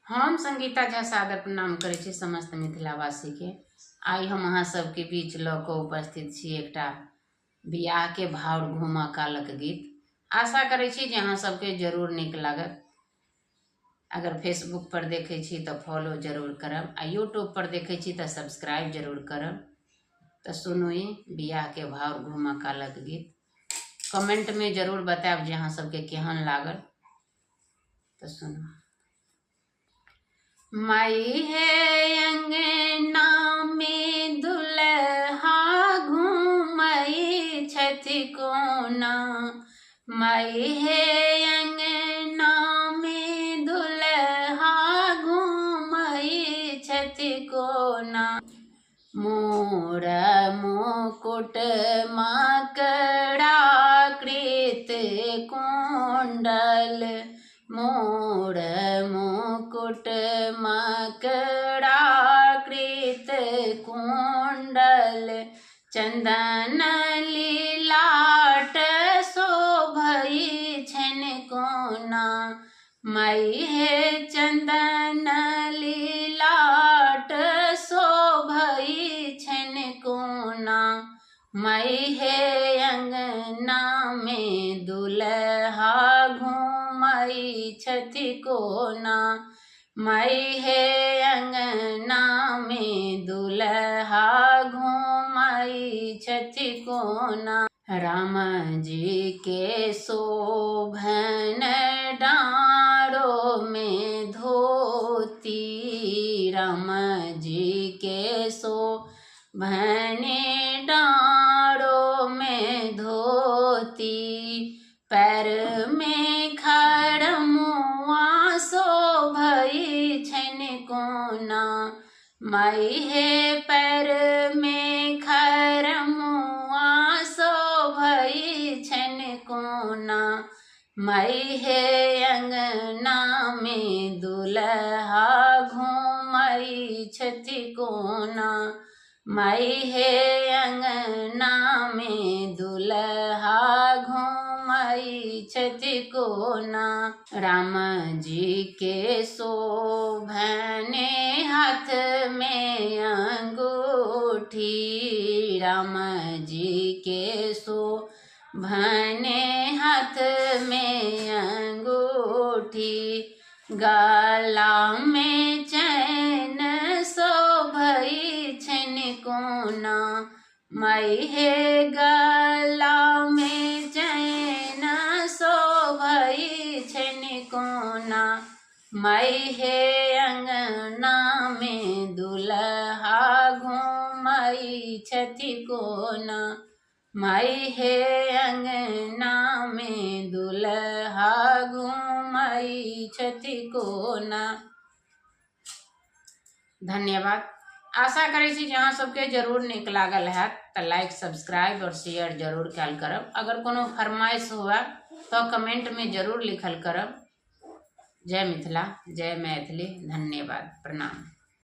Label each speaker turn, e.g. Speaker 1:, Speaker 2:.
Speaker 1: हम संगीता झा सादर प्रणाम करै छी समस्त मिथिलावासी के। आई हम अहाँ सबके बीच लऽ कऽ उपस्थित छी एकटा बियाह के भाव घूमऽ कालक गीत। आशा करै छी जे अहाँ सबके जरूर नीक लागत। अगर फेसबुक पर देखै छी तऽ फॉलो जरूर करब आ यूट्यूब पर देखै छी तऽ सब्सक्राइब जरूर करब। तऽ सुनू ई बियाह के भाव घूमऽ कालक गीत। कमेंट में जरूर बतायब जे अहाँ सबके केहन लागल। तऽ सुनू। माई हे अंगना में दुल्हा घूमई छथि कोना। माई हे अंगना में दुल्हा घूमई छथि कोना। मोर मुकुट मकड़ा कृत कुंडल। मोर मुकुट मकड़ा कृत कुंडल। चंदन लीलाट शोभई छनि कोना। माई हे चंदन लीलाट शोभई छनि कोना। माई हे अंगना में दुल्हा घूमई छथि कोना। माई हे अंगना में दुल्हा घूमई छथि कोना। राम जी के शोभन डाँड़ों में धोती। राम जी के शोभन डाँड़ों में धोती। पैर में खड़मुआ शोभई छनि कोना। माई हे पैर में खड़मुआ शोभई छनि कोना। माई हे अंगना में दुल्हा घूमई छथि कोना। माई हे अंगना में दुल्हा घूमई छथि कोना। राम जी के शोभन हाथ में अंगूठी। राम जी के शोभन हाथ में अंगूठी। गला में चैन शोभई छनि कोना। माई हे गला में चैन शोभई छनि कोना। माई हे अंगना में दुल्हा घूमई छथि कोना। माई हे अंगना में दुल्हा घूमई छथि कोना। धन्यवाद। आशा करै छी जे अहाँ सबके जरूर नीक लागल हैत तऽ लाइक सब्सक्राइब और शेयर जरूर कयल करब। अगर कोनो फरमाइश हुए तो कमेंट में जरूर लिखल करब। जय मिथिला, जय मैथिली। धन्यवाद, प्रणाम।